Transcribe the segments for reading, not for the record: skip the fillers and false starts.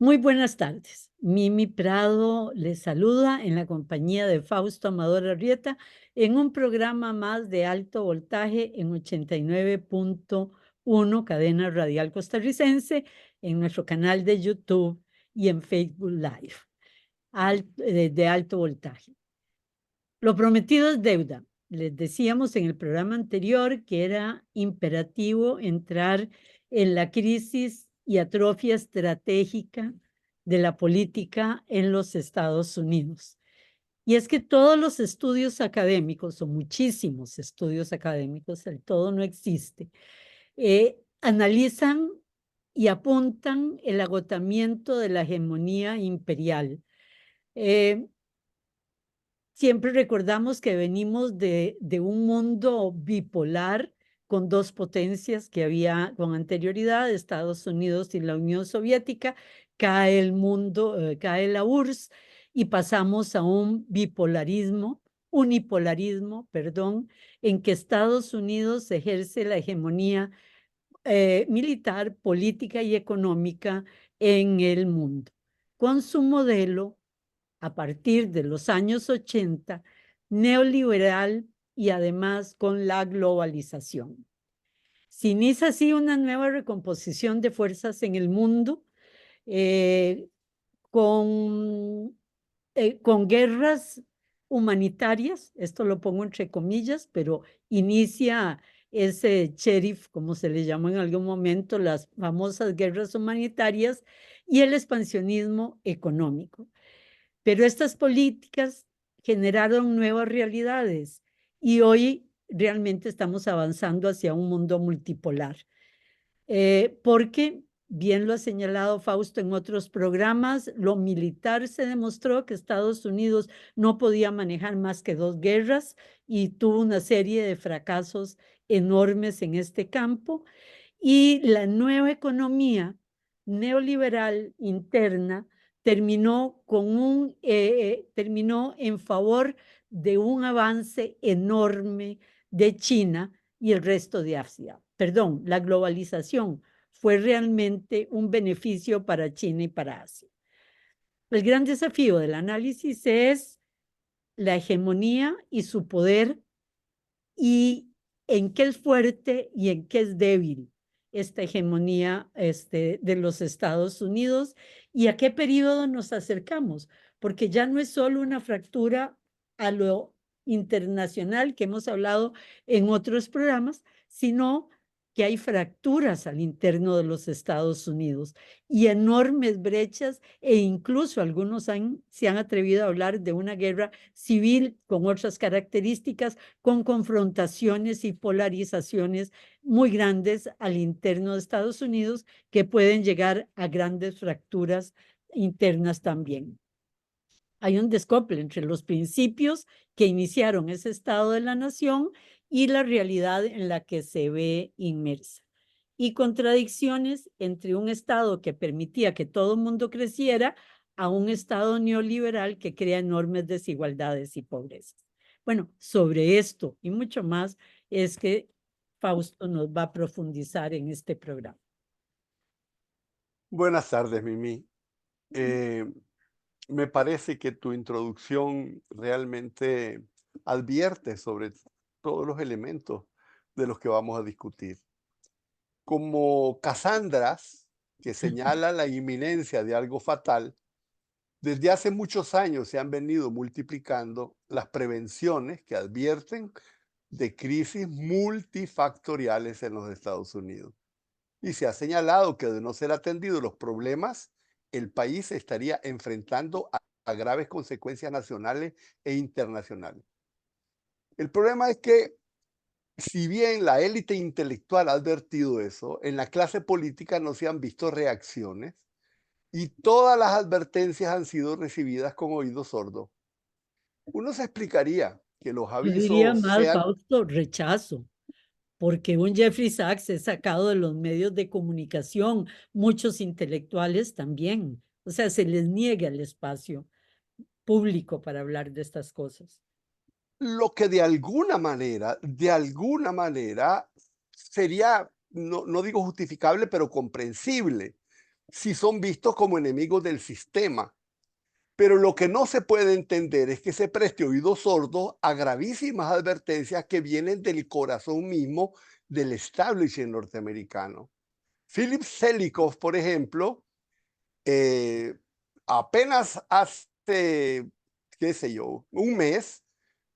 Muy buenas tardes. Mimi Prado les saluda en la compañía de Fausto Amador Arrieta en un programa más de alto voltaje en 89.1 cadena radial costarricense en nuestro canal de YouTube y en Facebook Live de alto voltaje. Lo prometido es deuda. Les decíamos en el programa anterior que era imperativo entrar en la crisis y atrofia estratégica de la política en los Estados Unidos. Y es que todos los estudios académicos, o muchísimos estudios académicos, el todo no existe, analizan y apuntan el agotamiento de la hegemonía imperial. Siempre recordamos que venimos de un mundo bipolar con dos potencias que había con anterioridad, Estados Unidos y la Unión Soviética, cae el mundo, cae la URSS y pasamos a un unipolarismo, perdón, en que Estados Unidos ejerce la hegemonía militar, política y económica en el mundo, con su modelo a partir de los años 80, neoliberal y además con la globalización. Se inicia así una nueva recomposición de fuerzas en el mundo eh, con, con guerras humanitarias, esto lo pongo entre comillas, pero inicia ese sheriff, como se le llamó en algún momento, las famosas guerras humanitarias y el expansionismo económico. Pero estas políticas generaron nuevas realidades y hoy realmente estamos avanzando hacia un mundo multipolar. Porque, bien lo ha señalado Fausto en otros programas, lo militar se demostró que Estados Unidos no podía manejar más que dos guerras y tuvo una serie de fracasos enormes en este campo. Y la nueva economía neoliberal interna terminó en favor de un avance enorme de China y el resto de Asia. Perdón, la globalización fue realmente un beneficio para China y para Asia. El gran desafío del análisis es la hegemonía y su poder y en qué es fuerte y en qué es débil esta hegemonía de los Estados Unidos y a qué periodo nos acercamos, porque ya no es solo una fractura a lo internacional que hemos hablado en otros programas, sino que hay fracturas al interno de los Estados Unidos y enormes brechas e incluso algunos se han atrevido a hablar de una guerra civil con otras características, con confrontaciones y polarizaciones muy grandes al interno de Estados Unidos que pueden llegar a grandes fracturas internas también. Hay un descople entre los principios que iniciaron ese estado de la nación y la realidad en la que se ve inmersa. Y contradicciones entre un estado que permitía que todo el mundo creciera a un estado neoliberal que crea enormes desigualdades y pobrezas. Bueno, sobre esto y mucho más es que Fausto nos va a profundizar en este programa. Buenas tardes, Mimi. Me parece que tu introducción realmente advierte sobre todos los elementos de los que vamos a discutir. Como Casandras, que señala la inminencia de algo fatal, desde hace muchos años se han venido multiplicando las prevenciones que advierten de crisis multifactoriales en los Estados Unidos. Y se ha señalado que de no ser atendidos los problemas, el país estaría enfrentando a graves consecuencias nacionales e internacionales. El problema es que, si bien la élite intelectual ha advertido eso, en la clase política no se han visto reacciones y todas las advertencias han sido recibidas con oídos sordos. Uno se explicaría que los Yo diría avisos más, sean. Fausto, rechazo. Porque un Jeffrey Sachs es sacado de los medios de comunicación, muchos intelectuales también. O sea, se les niega el espacio público para hablar de estas cosas. Lo que de alguna manera sería, no digo justificable, pero comprensible, si son vistos como enemigos del sistema. Pero lo que no se puede entender es que se preste oído sordo a gravísimas advertencias que vienen del corazón mismo del establishment norteamericano. Philip Zelikow, por ejemplo, eh, apenas hace, qué sé yo, un mes,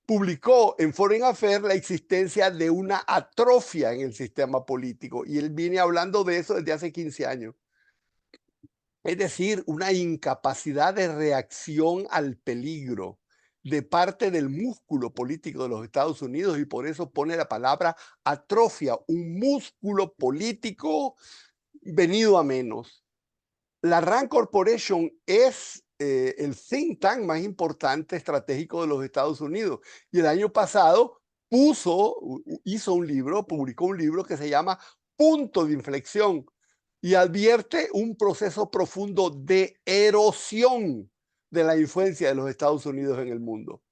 publicó en Foreign Affairs la existencia de una atrofia en el sistema político, y él viene hablando de eso desde hace 15 años. Es decir, una incapacidad de reacción al peligro de parte del músculo político de los Estados Unidos, y por eso pone la palabra atrofia, un músculo político venido a menos. La RAND Corporation es el think tank más importante estratégico de los Estados Unidos, y el año pasado hizo un libro, publicó un libro que se llama Punto de Inflexión, y advierte un proceso profundo de erosión de la influencia de los Estados Unidos en el mundo.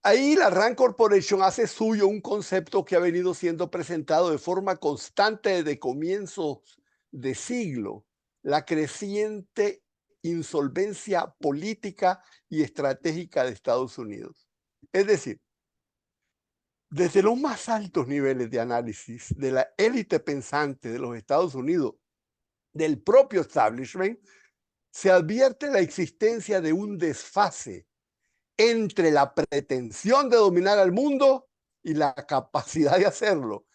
Ahí la RAND Corporation hace suyo un concepto que ha venido siendo presentado de forma constante desde comienzos de siglo: la creciente insolvencia política y estratégica de Estados Unidos. Es decir, desde los más altos niveles de análisis de la élite pensante de los Estados Unidos, del propio establishment, se advierte la existencia de un desfase entre la pretensión de dominar al mundo y la capacidad de hacerlo.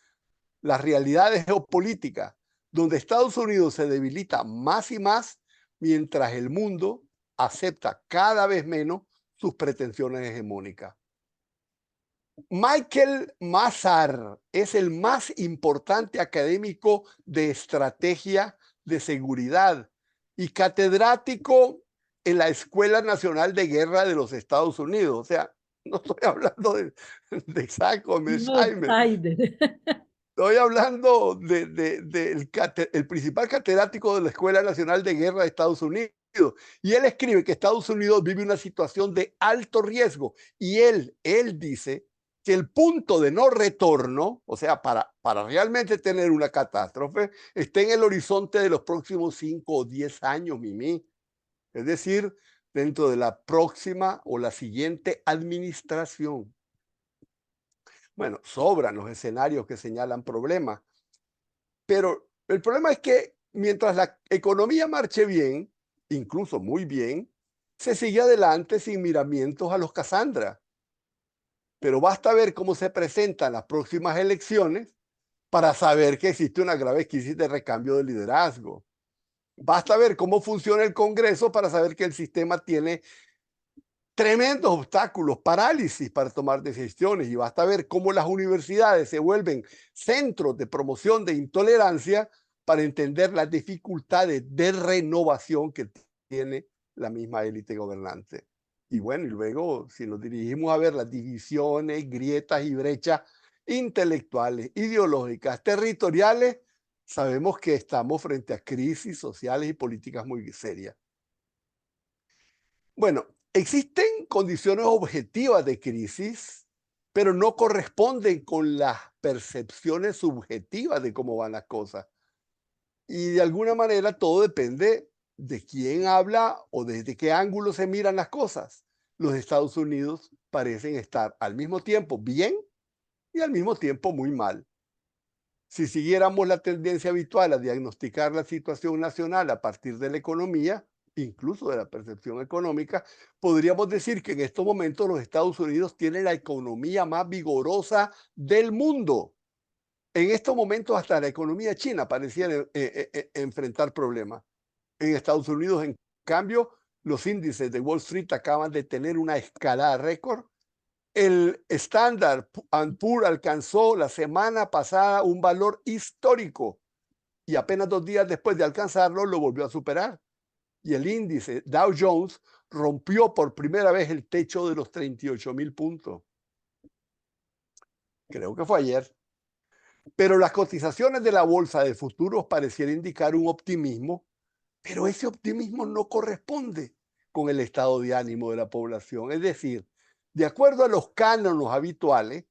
Las realidades geopolíticas, donde Estados Unidos se debilita más y más, mientras el mundo acepta cada vez menos sus pretensiones hegemónicas. Michael Mazar es el más importante académico de estrategia de seguridad y catedrático en la Escuela Nacional de Guerra de los Estados Unidos. O sea, no estoy hablando de Saco, Un Mersheimer. outsider. Estoy hablando el principal catedrático de la Escuela Nacional de Guerra de Estados Unidos. Y él escribe que Estados Unidos vive una situación de alto riesgo. Y él dice que el punto de no retorno, o sea, para realmente tener una catástrofe, está en el horizonte de los próximos 5 o 10 años, Mimi. Es decir, dentro de la próxima o la siguiente administración. Bueno, sobran los escenarios que señalan problemas, pero el problema es que mientras la economía marche bien, incluso muy bien, se sigue adelante sin miramientos a los Cassandra. Pero basta ver cómo se presentan las próximas elecciones para saber que existe una grave crisis de recambio de liderazgo. Basta ver cómo funciona el Congreso para saber que el sistema tiene tremendos obstáculos, parálisis para tomar decisiones, y basta ver cómo las universidades se vuelven centros de promoción de intolerancia para entender las dificultades de renovación que tiene la misma élite gobernante. Y bueno, y luego, si nos dirigimos a ver las divisiones, grietas y brechas intelectuales, ideológicas, territoriales, sabemos que estamos frente a crisis sociales y políticas muy serias. Bueno, existen condiciones objetivas de crisis, pero no corresponden con las percepciones subjetivas de cómo van las cosas. Y de alguna manera todo depende de quién habla o desde qué ángulo se miran las cosas. Los Estados Unidos parecen estar al mismo tiempo bien y al mismo tiempo muy mal. Si siguiéramos la tendencia habitual a diagnosticar la situación nacional a partir de la economía, incluso de la percepción económica, podríamos decir que en estos momentos los Estados Unidos tienen la economía más vigorosa del mundo. En estos momentos hasta la economía china pareciera enfrentar problemas. En Estados Unidos, en cambio, los índices de Wall Street acaban de tener una escalada récord. El Standard & Poor's alcanzó la semana pasada un valor histórico, y apenas 2 días después de alcanzarlo lo volvió a superar. Y el índice Dow Jones rompió por primera vez el techo de los 38,000 puntos. Creo que fue ayer. Pero las cotizaciones de la bolsa de futuros parecieran indicar un optimismo, pero ese optimismo no corresponde con el estado de ánimo de la población. Es decir, de acuerdo a los cánones habituales,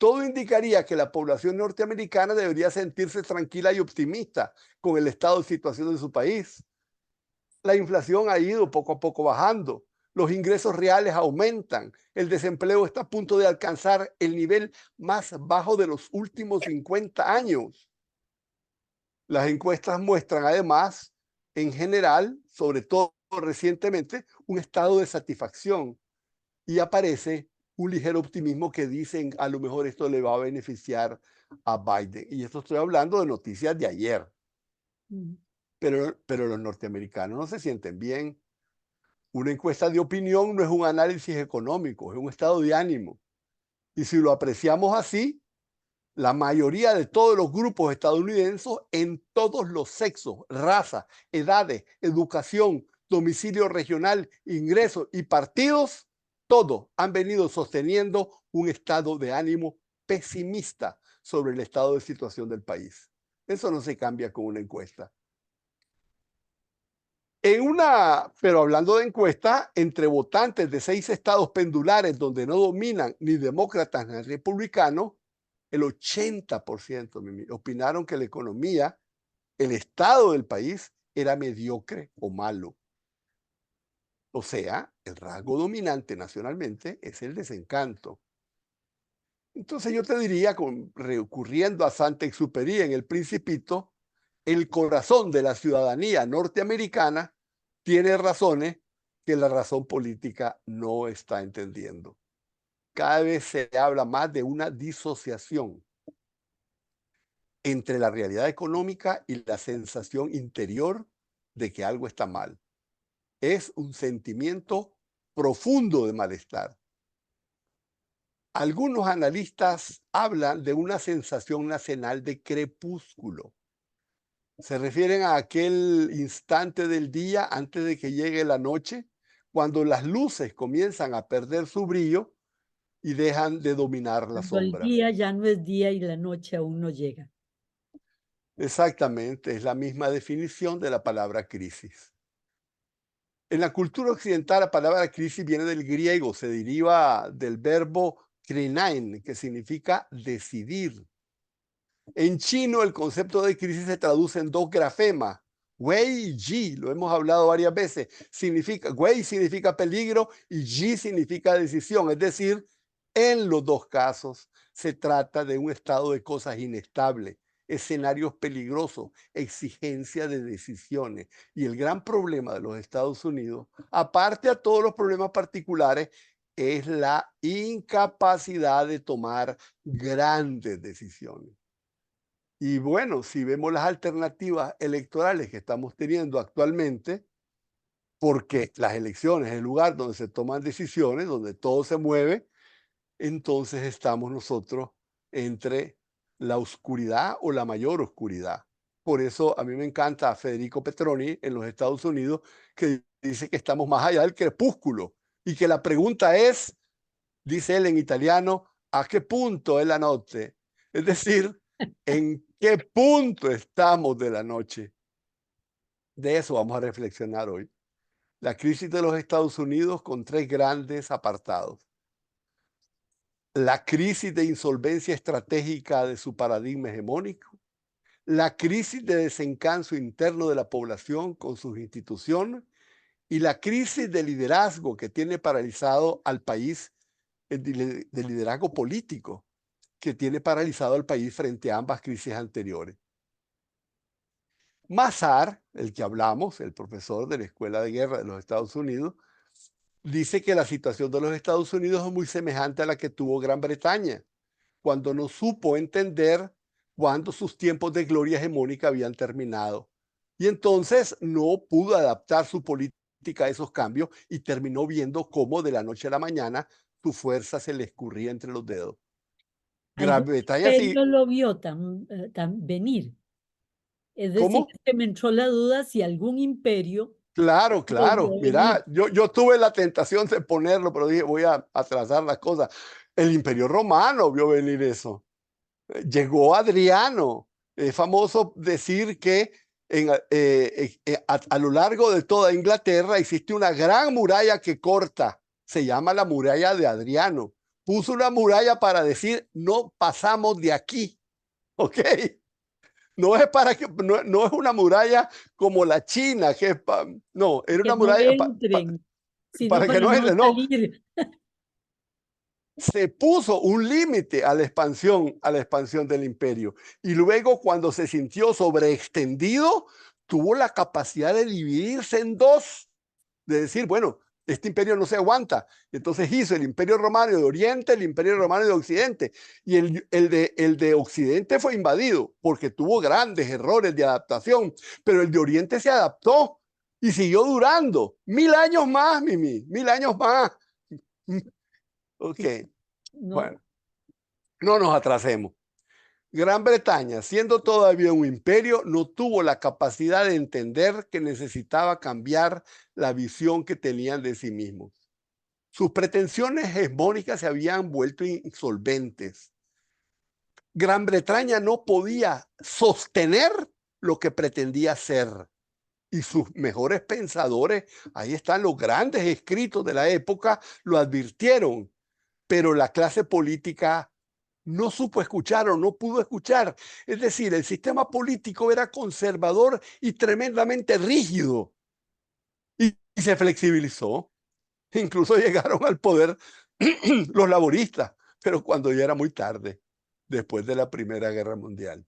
todo indicaría que la población norteamericana debería sentirse tranquila y optimista con el estado de situación de su país. La inflación ha ido poco a poco bajando, los ingresos reales aumentan, el desempleo está a punto de alcanzar el nivel más bajo de los últimos 50 años. Las encuestas muestran además, en general, sobre todo recientemente, un estado de satisfacción y aparece un ligero optimismo que dicen a lo mejor esto le va a beneficiar a Biden. Y esto estoy hablando de noticias de ayer, Mm. pero los norteamericanos no se sienten bien. Una encuesta de opinión no es un análisis económico, es un estado de ánimo. Y si lo apreciamos así, la mayoría de todos los grupos estadounidenses en todos los sexos, razas, edades, educación, domicilio regional, ingresos y partidos, todos han venido sosteniendo un estado de ánimo pesimista sobre el estado de situación del país. Eso no se cambia con una encuesta. Pero hablando de encuesta, entre votantes de 6 estados pendulares donde no dominan ni demócratas ni republicanos, el 80% opinaron que la economía, el estado del país, era mediocre o malo. O sea, el rasgo dominante nacionalmente es el desencanto. Entonces yo te diría, recurriendo a Saint-Exupéry en El Principito, el corazón de la ciudadanía norteamericana tiene razones que la razón política no está entendiendo. Cada vez se habla más de una disociación entre la realidad económica y la sensación interior de que algo está mal. Es un sentimiento profundo de malestar. Algunos analistas hablan de una sensación nacional de crepúsculo. Se refieren a aquel instante del día antes de que llegue la noche, cuando las luces comienzan a perder su brillo y dejan de dominar las Cuando el sombras. día ya no es día y la noche aún no llega. Exactamente, es la misma definición de la palabra crisis. En la cultura occidental, la palabra crisis viene del griego, se deriva del verbo krinein, que significa decidir. En chino, el concepto de crisis se traduce en dos grafemas, wei y ji, lo hemos hablado varias veces. Wei significa peligro y ji significa decisión, es decir, en los dos casos se trata de un estado de cosas inestable, escenarios peligrosos, exigencia de decisiones. Y el gran problema de los Estados Unidos, aparte a todos los problemas particulares, es la incapacidad de tomar grandes decisiones. Y bueno, si vemos las alternativas electorales que estamos teniendo actualmente, porque las elecciones es el lugar donde se toman decisiones, donde todo se mueve, entonces estamos nosotros entre la oscuridad o la mayor oscuridad. Por eso a mí me encanta Federico Petroni en los Estados Unidos, que dice que estamos más allá del crepúsculo y que la pregunta es, dice él en italiano, ¿a qué punto es la noche? Es decir, ¿en qué punto estamos de la noche? De eso vamos a reflexionar hoy. La crisis de los Estados Unidos con 3 grandes apartados. La crisis de insolvencia estratégica de su paradigma hegemónico, la crisis de desencanso interno de la población con sus instituciones y la crisis de liderazgo que tiene paralizado al país, de liderazgo político, que tiene paralizado al país frente a ambas crisis anteriores. Mazar, el que hablamos, el profesor de la Escuela de Guerra de los Estados Unidos, dice que la situación de los Estados Unidos es muy semejante a la que tuvo Gran Bretaña, cuando no supo entender cuándo sus tiempos de gloria hegemónica habían terminado. Y entonces no pudo adaptar su política a esos cambios y terminó viendo cómo de la noche a la mañana su fuerza se le escurría entre los dedos. Gran Algún Bretaña sí. imperio lo vio venir. Es decir, ¿Cómo? que me entró la duda si algún imperio Claro, lo vio claro. venir. Mira, yo tuve la tentación de ponerlo, pero dije, voy a atrasar las cosas. El Imperio Romano vio venir eso. Llegó Adriano. Es famoso decir que a lo largo de toda Inglaterra existe una gran muralla que corta. Se llama la muralla de Adriano, puso una muralla para decir, no pasamos de aquí, ¿ok? No es para que, no es una muralla como la China, que es no, era Que una no muralla entren, sino para que para no no entre, no. salir. Se puso un límite a la expansión del imperio. Y luego, cuando se sintió sobreextendido, tuvo la capacidad de dividirse en dos, de decir, bueno, este imperio no se aguanta. Entonces hizo el imperio romano de Oriente, el imperio romano de Occidente. Y el de Occidente fue invadido porque tuvo grandes errores de adaptación, pero el de Oriente se adaptó y siguió durando 1000 años más, Mimi, 1000 años más. Ok, Sí, no, bueno, no nos atrasemos. Gran Bretaña, siendo todavía un imperio, no tuvo la capacidad de entender que necesitaba cambiar la visión que tenían de sí mismos. Sus pretensiones hegemónicas se habían vuelto insolventes. Gran Bretaña no podía sostener lo que pretendía ser. Y sus mejores pensadores, ahí están los grandes escritos de la época, lo advirtieron, pero la clase política no supo escuchar o no pudo escuchar. Es decir, el sistema político era conservador y tremendamente rígido y se flexibilizó. Incluso llegaron al poder los laboristas, pero cuando ya era muy tarde, después de la Primera Guerra Mundial.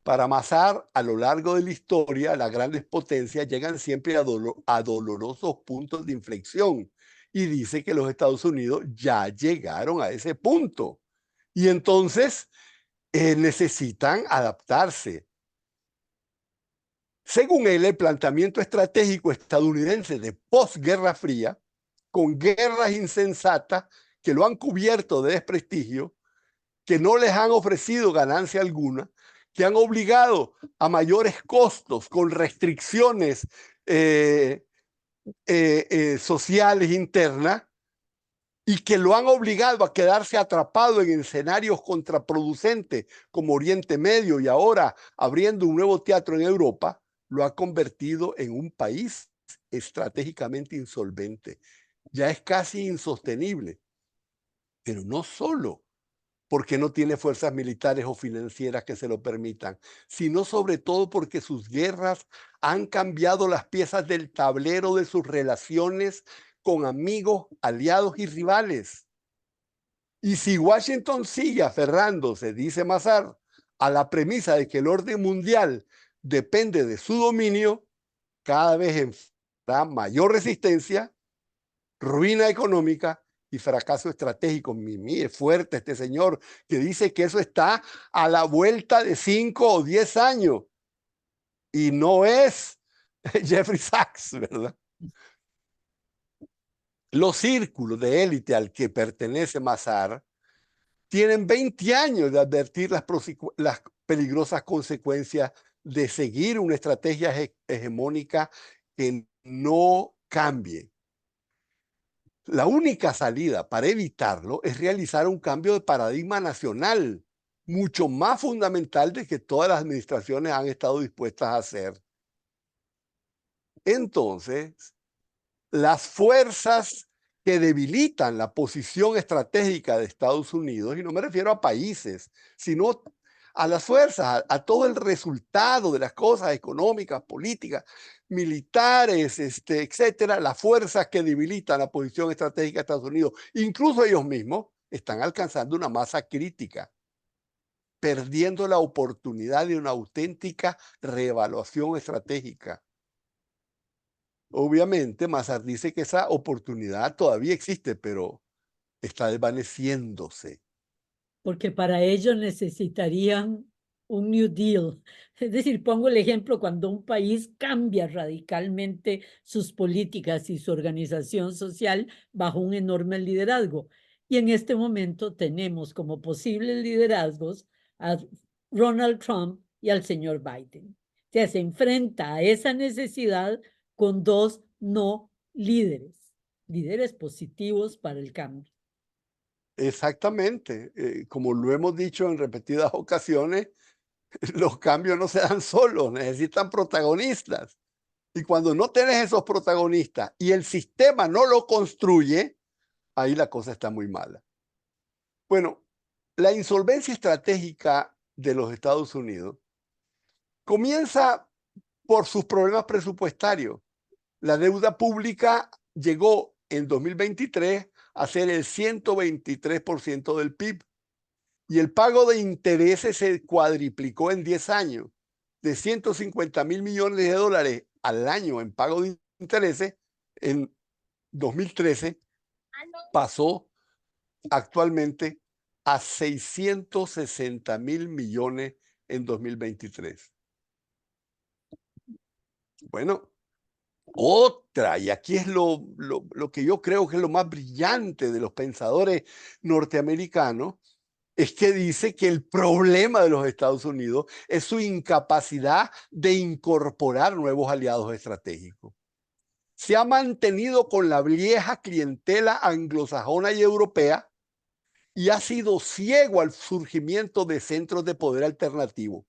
Para Mazar, a lo largo de la historia, las grandes potencias llegan siempre a dolorosos puntos de inflexión y dice que los Estados Unidos ya llegaron a ese punto. Y entonces necesitan adaptarse. Según él, el planteamiento estratégico estadounidense de posguerra fría, con guerras insensatas que lo han cubierto de desprestigio, que no les han ofrecido ganancia alguna, que han obligado a mayores costos con restricciones sociales internas, y que lo han obligado a quedarse atrapado en escenarios contraproducentes como Oriente Medio y ahora abriendo un nuevo teatro en Europa, lo ha convertido en un país estratégicamente insolvente. Ya es casi insostenible, pero no solo porque no tiene fuerzas militares o financieras que se lo permitan, sino sobre todo porque sus guerras han cambiado las piezas del tablero de sus relaciones con amigos, aliados y rivales. Y si Washington sigue aferrándose, dice Mazar, a la premisa de que el orden mundial depende de su dominio, cada vez enfrentará mayor resistencia, ruina económica y fracaso estratégico. Mimi, es fuerte este señor que dice que eso está a la vuelta de 5 o 10 años. Y no es Jeffrey Sachs, ¿verdad? Los círculos de élite al que pertenece Mazar tienen 20 años de advertir las peligrosas consecuencias de seguir una estrategia hegemónica que no cambie. La única salida para evitarlo es realizar un cambio de paradigma nacional, mucho más fundamental de que todas las administraciones han estado dispuestas a hacer. Entonces, las fuerzas que debilitan la posición estratégica de Estados Unidos, y no me refiero a países, sino a las fuerzas, a todo el resultado de las cosas económicas, políticas, militares, etcétera, las fuerzas que debilitan la posición estratégica de Estados Unidos, incluso ellos mismos, están alcanzando una masa crítica, perdiendo la oportunidad de una auténtica reevaluación estratégica. Obviamente, Mazar dice que esa oportunidad todavía existe, pero está desvaneciéndose. porque para ello necesitarían un New Deal. Es decir, pongo el ejemplo cuando un país cambia radicalmente sus políticas y su organización social bajo un enorme liderazgo. Y en este momento tenemos como posibles liderazgos a Donald Trump y al señor Biden. O sea, se enfrenta a esa necesidad con dos no líderes, líderes positivos para el cambio. Exactamente. Como lo hemos dicho en repetidas ocasiones, los cambios no se dan solos, necesitan protagonistas. Y cuando no tenés esos protagonistas y el sistema no lo construye, ahí la cosa está muy mala. Bueno, la insolvencia estratégica de los Estados Unidos comienza por sus problemas presupuestarios. La deuda pública llegó en 2023 a ser el 123% del PIB y el pago de intereses se cuadriplicó en 10 años, de 150.000 millones de dólares al año en pago de intereses. En 2013 pasó actualmente a 660.000 millones en 2023. Bueno, otra, y aquí es lo que yo creo que es lo más brillante de los pensadores norteamericanos, es que dice que el problema de los Estados Unidos es su incapacidad de incorporar nuevos aliados estratégicos. Se ha mantenido con la vieja clientela anglosajona y europea y ha sido ciego al surgimiento de centros de poder alternativos.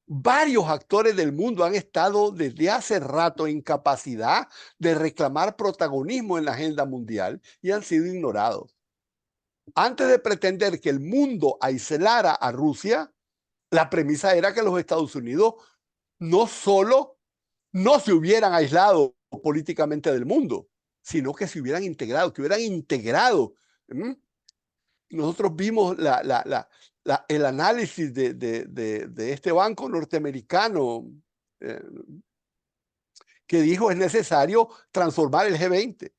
Varios actores del mundo han estado desde hace rato en capacidad de reclamar protagonismo en la agenda mundial y han sido ignorados. Antes de pretender que el mundo aislara a Rusia, la premisa era que los Estados Unidos no solo no se hubieran aislado políticamente del mundo, sino que se hubieran integrado, que hubieran integrado. Nosotros vimos el análisis de este banco norteamericano que dijo es necesario transformar el G20.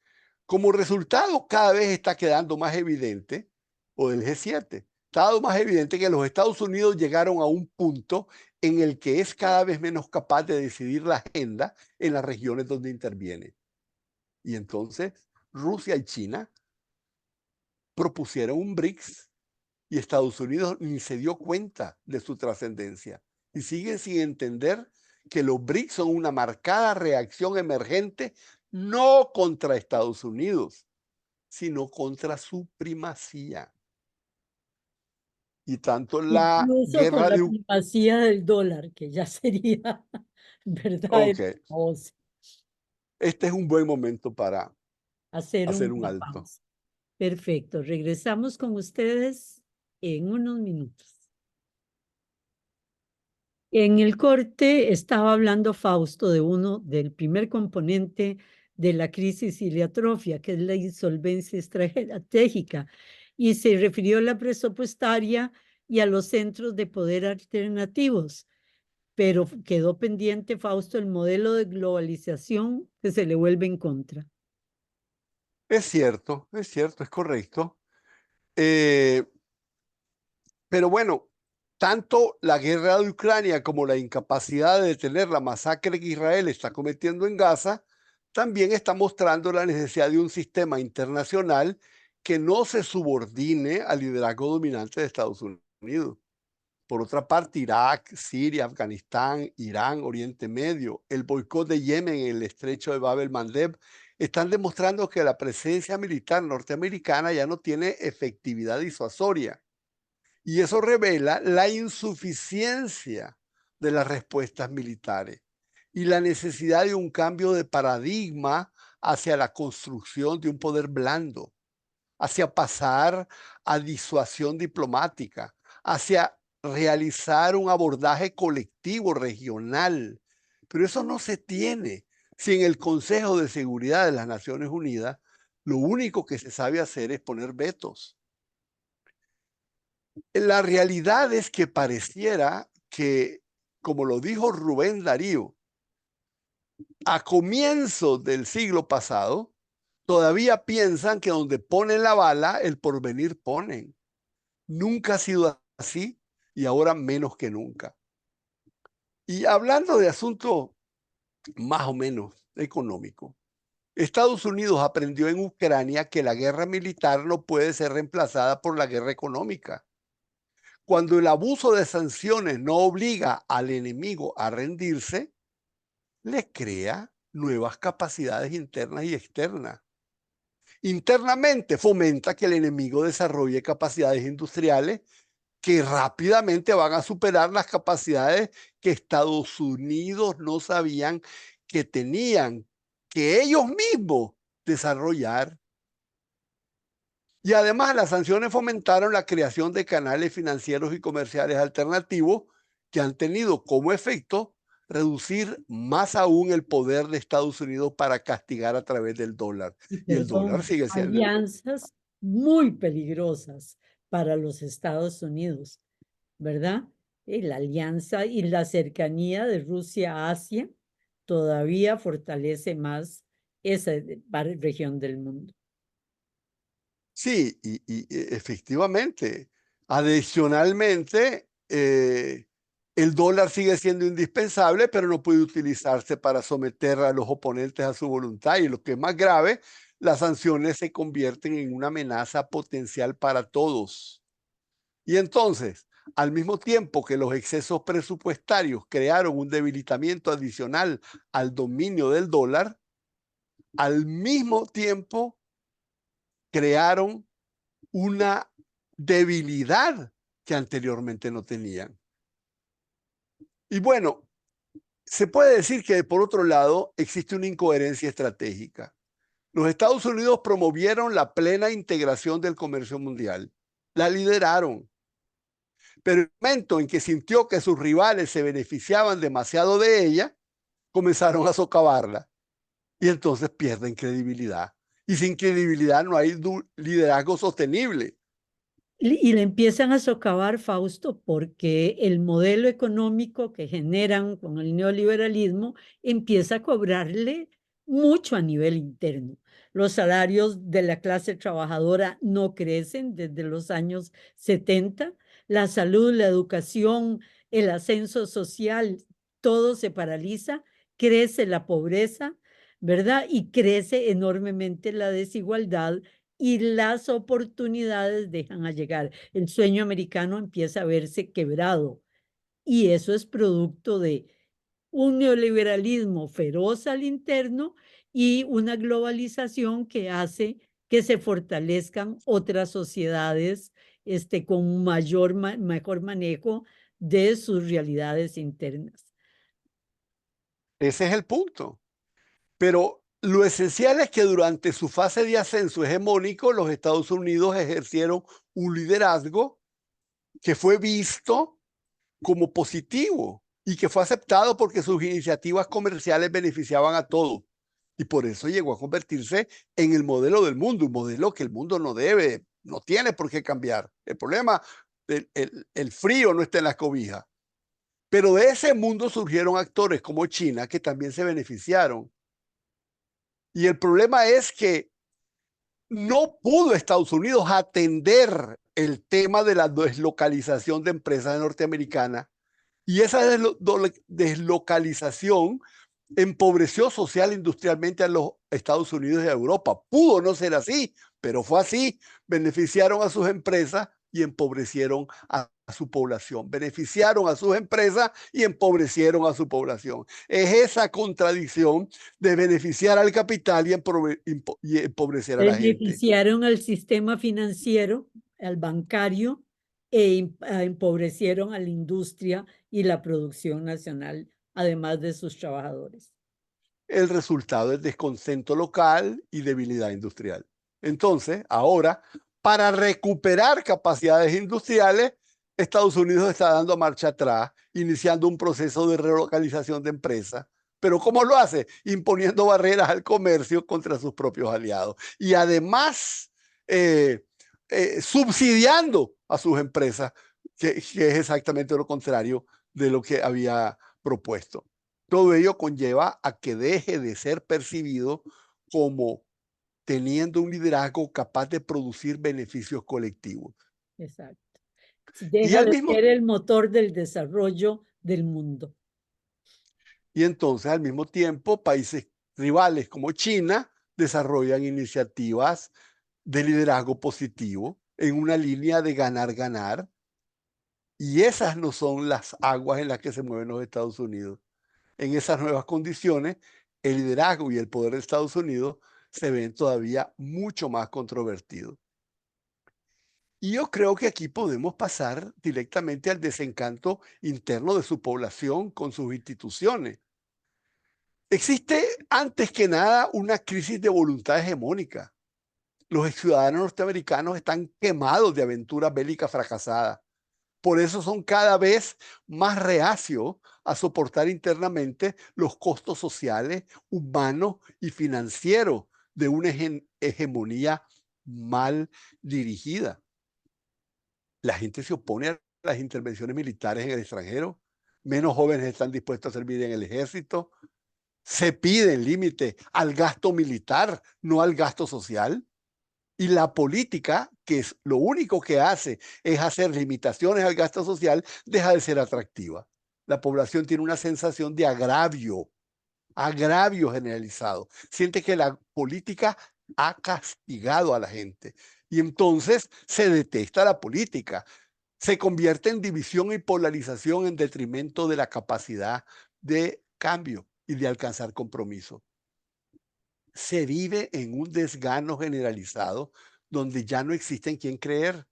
Como resultado, cada vez está quedando más evidente, o del G7, está más evidente que los Estados Unidos llegaron a un punto en el que es cada vez menos capaz de decidir la agenda en las regiones donde interviene. Y entonces Rusia y China propusieron un BRICS y Estados Unidos ni se dio cuenta de su trascendencia y siguen sin entender que los BRICS son una marcada reacción emergente no contra Estados Unidos, sino contra su primacía. Y tanto la Incluso con guerra la de... primacía del dólar, que ya sería, ¿verdad? Ok, este es un buen momento para Hacer hacer un una alto. pausa. Perfecto. Regresamos con ustedes en unos minutos. En el corte estaba hablando Fausto de del primer componente de la crisis y la atrofia, que es la insolvencia estratégica, y se refirió a la presupuestaria y a los centros de poder alternativos, pero quedó pendiente, Fausto, el modelo de globalización que se le vuelve en contra. Es cierto, es correcto. Pero bueno, tanto la guerra de Ucrania como la incapacidad de detener la masacre que Israel está cometiendo en Gaza, también está mostrando la necesidad de un sistema internacional que no se subordine al liderazgo dominante de Estados Unidos. Por otra parte, Irak, Siria, Afganistán, Irán, Oriente Medio, el boicot de Yemen en el estrecho de Bab el-Mandeb están demostrando que la presencia militar norteamericana ya no tiene efectividad disuasoria. Y eso revela la insuficiencia de las respuestas militares y la necesidad de un cambio de paradigma hacia la construcción de un poder blando, hacia pasar a disuasión diplomática, hacia realizar un abordaje colectivo regional. Pero eso no se tiene si en el Consejo de Seguridad de las Naciones Unidas lo único que se sabe hacer es poner vetos. La realidad es que pareciera que, como lo dijo Rubén Darío, a comienzos del siglo pasado, todavía piensan que donde ponen la bala, el porvenir ponen. Nunca ha sido así y ahora menos que nunca. Y hablando de asuntos más o menos económicos, Estados Unidos aprendió en Ucrania que la guerra militar no puede ser reemplazada por la guerra económica. Cuando el abuso de sanciones no obliga al enemigo a rendirse, le crea nuevas capacidades internas y externas. Internamente fomenta que el enemigo desarrolle capacidades industriales que rápidamente van a superar las capacidades que Estados Unidos no sabían que tenían que ellos mismos desarrollar. Y además las sanciones fomentaron la creación de canales financieros y comerciales alternativos que han tenido como efecto reducir más aún el poder de Estados Unidos para castigar a través del dólar. Y Y el dólar perdón, sigue siendo... alianzas muy peligrosas para los Estados Unidos, ¿verdad? La alianza y la cercanía de Rusia a Asia todavía fortalece más esa región del mundo. Sí, efectivamente. Adicionalmente, el dólar sigue siendo indispensable, pero no puede utilizarse para someter a los oponentes a su voluntad. Y lo que es más grave, las sanciones se convierten en una amenaza potencial para todos. Y entonces, al mismo tiempo que los excesos presupuestarios crearon un debilitamiento adicional al dominio del dólar, al mismo tiempo crearon una debilidad que anteriormente no tenían. Y bueno, se puede decir que por otro lado existe una incoherencia estratégica. Los Estados Unidos promovieron la plena integración del comercio mundial, la lideraron, pero en el momento en que sintió que sus rivales se beneficiaban demasiado de ella, comenzaron a socavarla y entonces pierden credibilidad. Y sin credibilidad no hay liderazgo sostenible. Y le empiezan a socavar, Fausto, porque el modelo económico que generan con el neoliberalismo empieza a cobrarle mucho a nivel interno. Los salarios de la clase trabajadora no crecen desde los años 70. La salud, la educación, el ascenso social, todo se paraliza, crece la pobreza, ¿verdad? Y crece enormemente la desigualdad y las oportunidades dejan a llegar. El sueño americano empieza a verse quebrado y eso es producto de un neoliberalismo feroz al interno y una globalización que hace que se fortalezcan otras sociedades con un mejor manejo de sus realidades internas. Ese es el punto. Pero lo esencial es que durante su fase de ascenso hegemónico, los Estados Unidos ejercieron un liderazgo que fue visto como positivo y que fue aceptado porque sus iniciativas comerciales beneficiaban a todos. Y por eso llegó a convertirse en el modelo del mundo, un modelo que el mundo no debe, no tiene por qué cambiar. El problema, el frío no está en las cobijas. Pero de ese mundo surgieron actores como China que también se beneficiaron. Y el problema es que no pudo Estados Unidos atender el tema de la deslocalización de empresas norteamericanas. Y esa deslocalización empobreció social e industrialmente a los Estados Unidos y a Europa. Pudo no ser así, pero fue así. Beneficiaron a sus empresas y empobrecieron a su población. Beneficiaron a sus empresas y empobrecieron a su población. Es esa contradicción de beneficiar al capital y empobrecer a la gente. Beneficiaron al sistema financiero, al bancario, empobrecieron a la industria y la producción nacional, además de sus trabajadores. El resultado es descontento local y debilidad industrial. Entonces, ahora, para recuperar capacidades industriales, Estados Unidos está dando marcha atrás, iniciando un proceso de relocalización de empresas. Pero ¿cómo lo hace? Imponiendo barreras al comercio contra sus propios aliados. Y además, subsidiando a sus empresas, que es exactamente lo contrario de lo que había propuesto. Todo ello conlleva a que deje de ser percibido como teniendo un liderazgo capaz de producir beneficios colectivos. Exacto. Y Deja al de mismo, ser el motor del desarrollo del mundo. y entonces al mismo tiempo, países rivales como China desarrollan iniciativas de liderazgo positivo en una línea de ganar-ganar. Y esas no son las aguas en las que se mueven los Estados Unidos. En esas nuevas condiciones, el liderazgo y el poder de Estados Unidos se ven todavía mucho más controvertidos. Y yo creo que aquí podemos pasar directamente al desencanto interno de su población con sus instituciones. Existe antes que nada una crisis de voluntad hegemónica. Los ciudadanos norteamericanos están quemados de aventuras bélicas fracasadas. Por eso son cada vez más reacios a soportar internamente los costos sociales, humanos y financieros de una hegemonía mal dirigida. La gente se opone a las intervenciones militares en el extranjero, menos jóvenes están dispuestos a servir en el ejército, se pide límite al gasto militar, no al gasto social. Y la política, que es lo único que hace es hacer limitaciones al gasto social, deja de ser atractiva. La población tiene una sensación de agravio, agravio generalizado. Siente que la política ha castigado a la gente. Y entonces se detesta la política. Se convierte en división y polarización en detrimento de la capacidad de cambio y de alcanzar compromiso. Se vive en un desgano generalizado donde ya no existe en quién creer.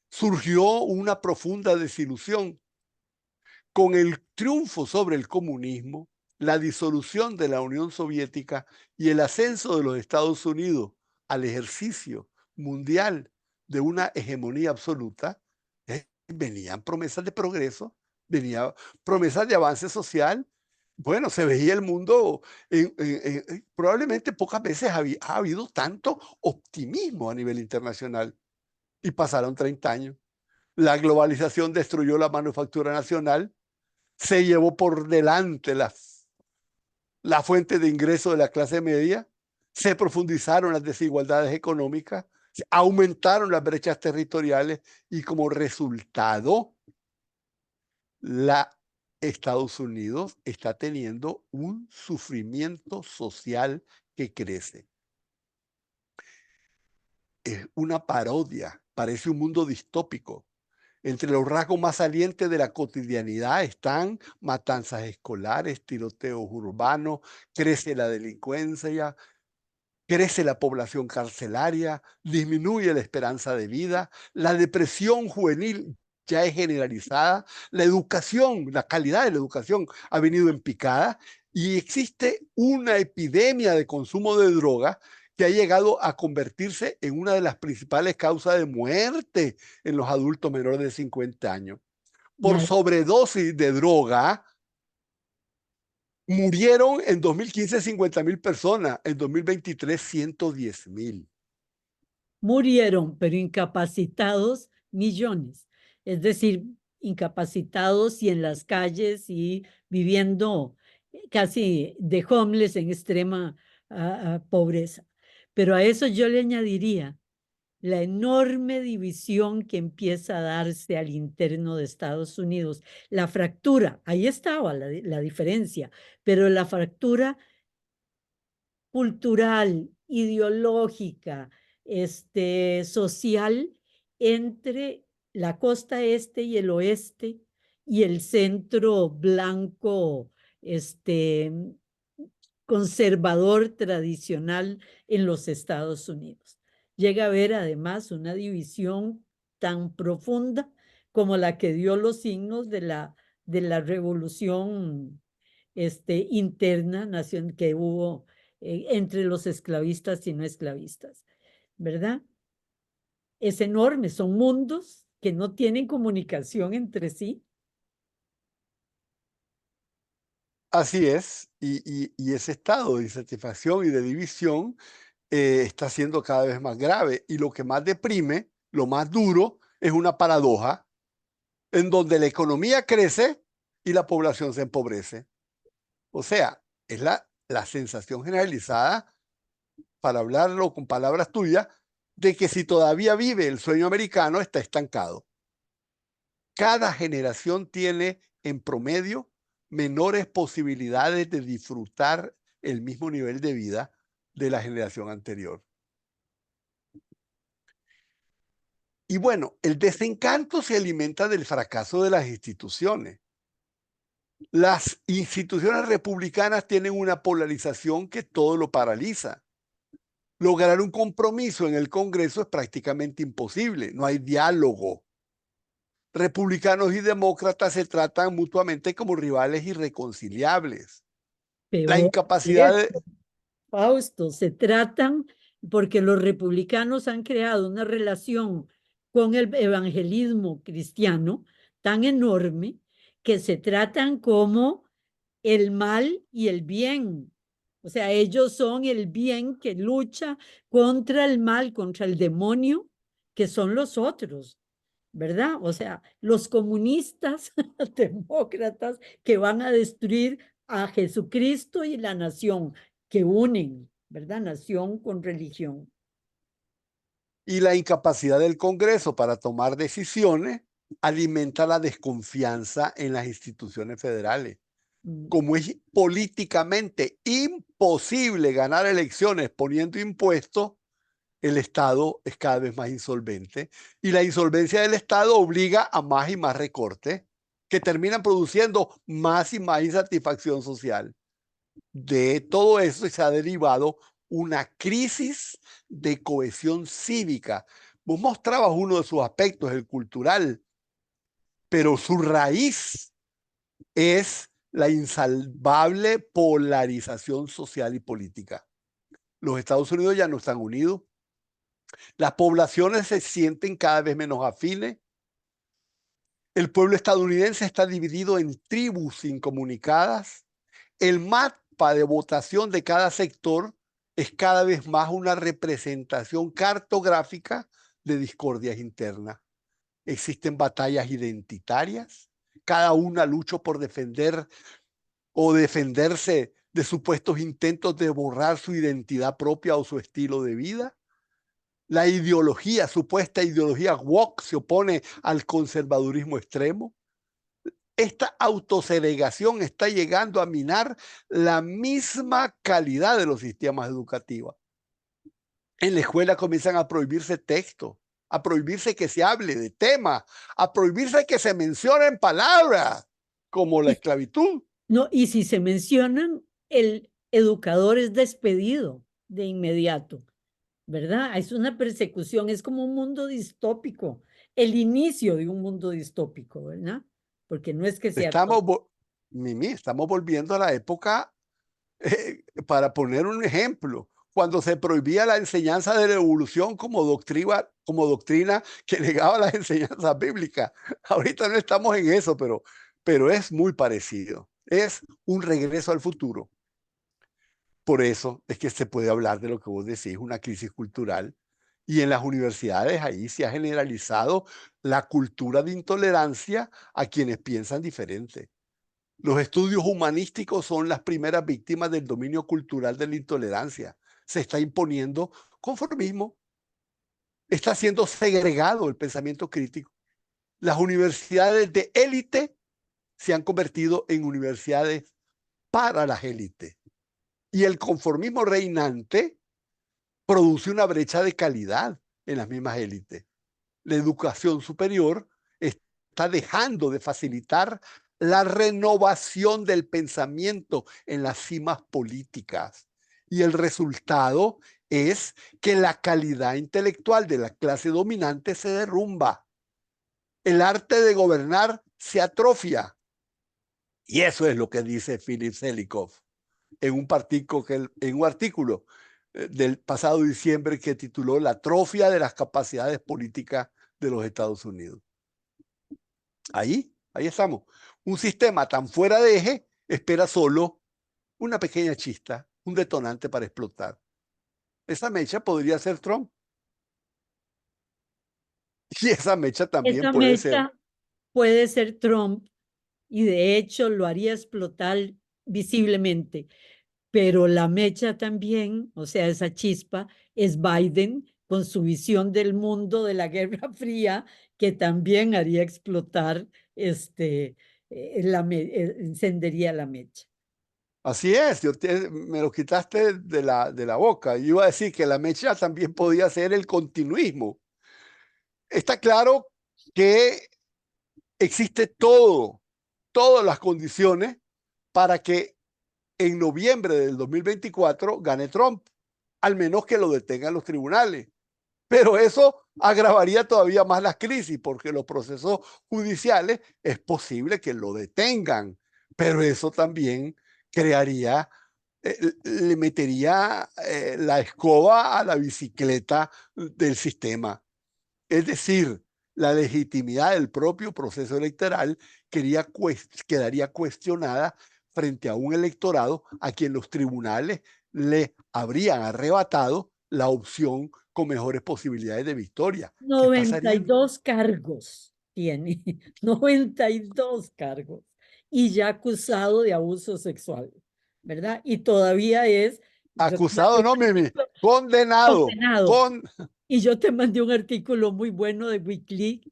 Surgió una profunda desilusión. Con el triunfo sobre el comunismo, la disolución de la Unión Soviética y el ascenso de los Estados Unidos al ejercicio mundial de una hegemonía absoluta, venían promesas de progreso, venían promesas de avance social. Bueno, se veía el mundo, probablemente pocas veces ha habido tanto optimismo a nivel internacional y pasaron 30 años. La globalización destruyó la manufactura nacional, se llevó por delante la fuente de ingreso de la clase media, se profundizaron las desigualdades económicas, se aumentaron las brechas territoriales y como resultado, Estados Unidos está teniendo un sufrimiento social que crece. Es una parodia, parece un mundo distópico. Entre los rasgos más salientes de la cotidianidad están matanzas escolares, tiroteos urbanos, crece la delincuencia, crece la población carcelaria, disminuye la esperanza de vida, la depresión juvenil ya es generalizada, la educación, la calidad de la educación ha venido en picada y existe una epidemia de consumo de drogas que ha llegado a convertirse en una de las principales causas de muerte en los adultos menores de 50 años. Y Por sobredosis de droga, murieron en 2015 50,000 personas, en 2023 110,000. murieron, pero incapacitados millones. Es decir, incapacitados y en las calles y viviendo casi de homeless en extrema pobreza. Pero a eso yo le añadiría la enorme división que empieza a darse al interno de Estados Unidos. La fractura, ahí estaba la diferencia, pero la fractura cultural, ideológica, social entre la costa este y el oeste y el centro blanco, conservador tradicional en los Estados Unidos. Llega a haber además una división tan profunda como la que dio los signos de la revolución interna que hubo entre los esclavistas y no esclavistas, ¿verdad? Es enorme, son mundos que no tienen comunicación entre sí. Así es, y ese estado de insatisfacción y de división está siendo cada vez más grave. Y lo que más deprime, lo más duro, es una paradoja en donde la economía crece y la población se empobrece. O sea, es la sensación generalizada, para hablarlo con palabras tuyas, de que si todavía vive el sueño americano, está estancado. Cada generación tiene en promedio menores posibilidades de disfrutar el mismo nivel de vida de la generación anterior. Y bueno, el desencanto se alimenta del fracaso de las instituciones. Las instituciones republicanas tienen una polarización que todo lo paraliza. Lograr un compromiso en el Congreso es prácticamente imposible, no hay diálogo. Republicanos y demócratas se tratan mutuamente como rivales irreconciliables. La Peor que incapacidad eso, de... Fausto, se tratan porque los republicanos han creado una relación con el evangelismo cristiano tan enorme que se tratan como el mal y el bien. O sea, ellos son el bien que lucha contra el mal, contra el demonio, que son los otros, ¿verdad? O sea, los comunistas, demócratas, que van a destruir a Jesucristo y la nación, que unen, ¿verdad? Nación con religión. Y la incapacidad del Congreso para tomar decisiones alimenta la desconfianza en las instituciones federales. Mm. Como es políticamente imposible ganar elecciones poniendo impuestos, el Estado es cada vez más insolvente y la insolvencia del Estado obliga a más y más recortes que terminan produciendo más y más insatisfacción social. De todo eso se ha derivado una crisis de cohesión cívica. Vos mostrabas uno de sus aspectos, el cultural, pero su raíz es la insalvable polarización social y política. Los Estados Unidos ya no están unidos, las poblaciones se sienten cada vez menos afines, el pueblo estadounidense está dividido en tribus incomunicadas, el mapa de votación de cada sector es cada vez más una representación cartográfica de discordias internas. Existen batallas identitarias, cada una lucha por defender o defenderse de supuestos intentos de borrar su identidad propia o su estilo de vida. La ideología, supuesta ideología woke, se opone al conservadurismo extremo. Esta autosegregación está llegando a minar la misma calidad de los sistemas educativos. En la escuela comienzan a prohibirse textos, a prohibirse que se hable de temas, a prohibirse que se mencionen palabras como la Y, esclavitud. no, y si se mencionan, el educador es despedido de inmediato, ¿verdad? Es una persecución, es como un mundo distópico, el inicio de un mundo distópico, ¿verdad? Porque no es que sea todo. Mimi, estamos volviendo a la época, para poner un ejemplo, cuando se prohibía la enseñanza de la evolución como doctrina que negaba las enseñanzas bíblicas. Ahorita no estamos en eso, pero es muy parecido. Es un regreso al futuro. Por eso es que se puede hablar de lo que vos decís, una crisis cultural. Y en las universidades ahí se ha generalizado la cultura de intolerancia a quienes piensan diferente. Los estudios humanísticos son las primeras víctimas del dominio cultural de la intolerancia. Se está imponiendo conformismo. Está siendo segregado el pensamiento crítico. Las universidades de élite se han convertido en universidades para las élites. Y el conformismo reinante produce una brecha de calidad en las mismas élites. La educación superior está dejando de facilitar la renovación del pensamiento en las cimas políticas. Y el resultado es que la calidad intelectual de la clase dominante se derrumba. El arte de gobernar se atrofia. Y eso es lo que dice Philip Zelikow en un artículo del pasado diciembre que tituló La atrofia de las capacidades políticas de los Estados Unidos. Ahí estamos. Un sistema tan fuera de eje espera solo una pequeña chispa, un detonante para explotar. Esa mecha podría ser Trump. Y esa mecha también Esa puede ser. mecha puede ser Trump y de hecho lo haría explotar visiblemente, pero la mecha también, o sea, esa chispa, es Biden con su visión del mundo de la Guerra Fría, que también haría explotar, encendería la mecha. Así es, me lo quitaste de la boca. Yo iba a decir que la mecha también podía ser el continuismo. Está claro que existe todas las condiciones para que en noviembre del 2024 gane Trump, al menos que lo detengan los tribunales. Pero eso agravaría todavía más las crisis, porque los procesos judiciales es posible que lo detengan, pero eso también crearía le metería la escoba a la bicicleta del sistema. Es decir, la legitimidad del propio proceso electoral quedaría cuestionada frente a un electorado a quien los tribunales le habrían arrebatado la opción con mejores posibilidades de victoria. ¿Qué pasaría? 92 cargos tiene, 92 cargos, y ya acusado de abuso sexual, ¿verdad? Y todavía es, yo te mandé Acusado, no, un Mimi, artículo condenado. condenado, y yo te mandé un artículo muy bueno de Wikileaks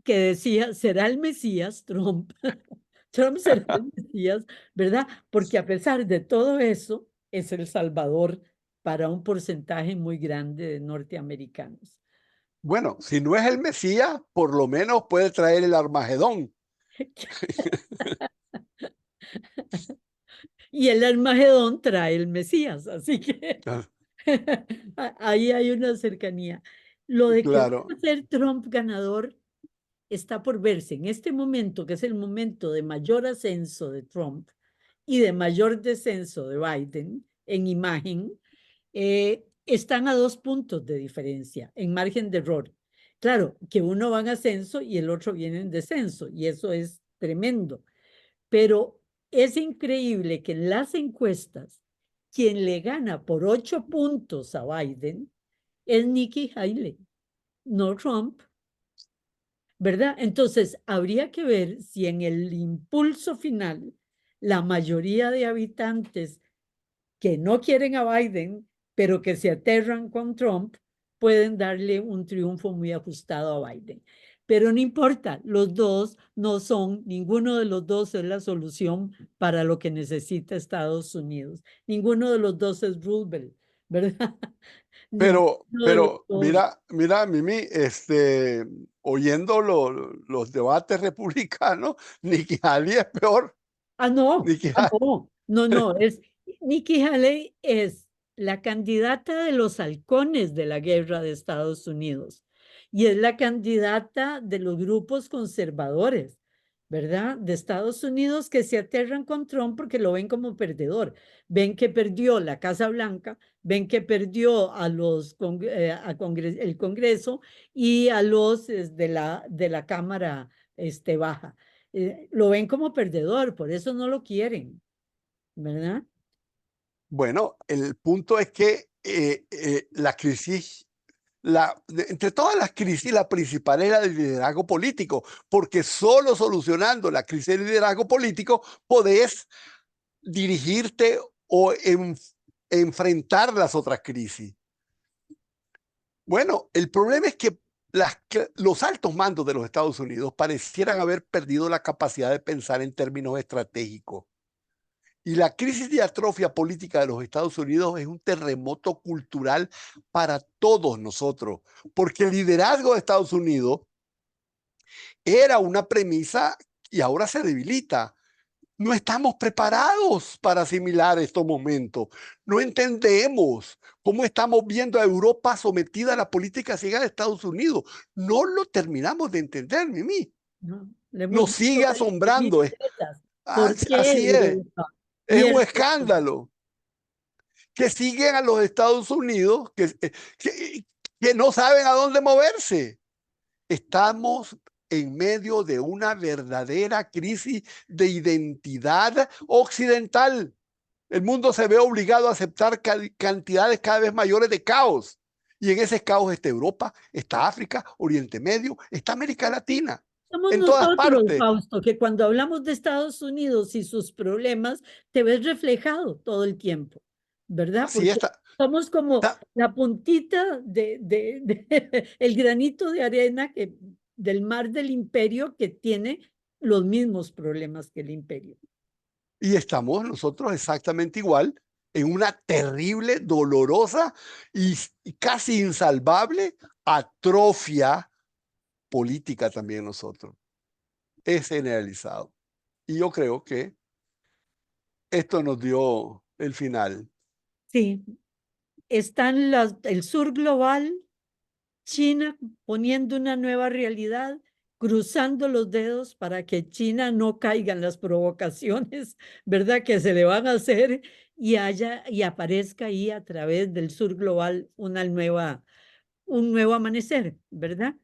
que decía, ¿será el Mesías Trump? Trump será el Mesías, ¿verdad? Porque a pesar de todo eso, es el Salvador para un porcentaje muy grande de norteamericanos. Bueno, si no es el Mesías, por lo menos puede traer el Armagedón. Y el Armagedón trae el Mesías, así que ahí hay una cercanía. Lo de que va Claro. a ser Trump ganador está por verse en este momento, que es el momento de mayor ascenso de Trump y de mayor descenso de Biden en imagen. Están a 2 puntos de diferencia en margen de error. Claro, que uno va en ascenso y el otro viene en descenso, y eso es tremendo. Pero es increíble que en las encuestas, quien le gana por 8 puntos a Biden es Nikki Haley, no Trump, ¿verdad? Entonces, habría que ver si en el impulso final la mayoría de habitantes que no quieren a Biden, pero que se aterran con Trump, pueden darle un triunfo muy ajustado a Biden. Pero no importa, los dos no son, ninguno de los dos es la solución para lo que necesita Estados Unidos. Ninguno de los dos es Roosevelt, ¿verdad? Ninguno de los dos. Mira, Mimi, oyendo los debates republicanos, Nikki Haley es peor. Ah, no, Nikki ah, Haley. no, no, no, Nikki Haley es la candidata de los halcones de la guerra de Estados Unidos y es la candidata de los grupos conservadores, ¿verdad? De Estados Unidos que se aterran con Trump porque lo ven como perdedor. Ven que perdió la Casa Blanca, ven que perdió a el Congreso y a los de la Cámara Baja. Lo ven como perdedor, por eso no lo quieren, ¿verdad? Bueno, el punto es que la crisis, entre todas las crisis, la principal es la del liderazgo político, porque solo solucionando la crisis del liderazgo político podés dirigirte o enfrentar las otras crisis. Bueno, el problema es que los altos mandos de los Estados Unidos parecieran haber perdido la capacidad de pensar en términos estratégicos. Y la crisis de atrofia política de los Estados Unidos es un terremoto cultural para todos nosotros, porque el liderazgo de Estados Unidos era una premisa y ahora se debilita. No estamos preparados para asimilar estos momentos. No entendemos cómo estamos viendo a Europa sometida a la política ciega de Estados Unidos. No lo terminamos de entender, Mimi. ¿No? Le hemos Nos visto sigue varias asombrando. bicicletas. ¿Por qué Así es. Europa Es un pierde? escándalo que siguen a los Estados Unidos, que no saben a dónde moverse. Estamos en medio de una verdadera crisis de identidad occidental. El mundo se ve obligado a aceptar cantidades cada vez mayores de caos. Y en ese caos está Europa, está África, Oriente Medio, está América Latina, Somos en todas nosotros, partes. Fausto, que cuando hablamos de Estados Unidos y sus problemas, te ves reflejado todo el tiempo, ¿verdad? Así Porque está. somos como está la puntita el granito de arena del mar del imperio que tiene los mismos problemas que el imperio. y estamos nosotros exactamente igual en una terrible, dolorosa y casi insalvable atrofia política también nosotros. Es generalizado. Y yo creo que esto nos dio el final. Sí, están el sur global, China poniendo una nueva realidad cruzando los dedos para que China no caiga en las provocaciones, ¿verdad? Que se le van a hacer y aparezca ahí a través del sur global un nuevo amanecer, ¿verdad?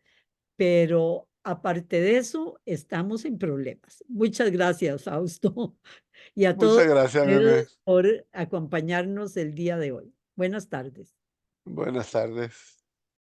Pero aparte de eso, estamos en problemas. Muchas gracias, Fausto, y a todos Muchas gracias, Meme. ustedes por acompañarnos el día de hoy. Buenas tardes. Buenas tardes.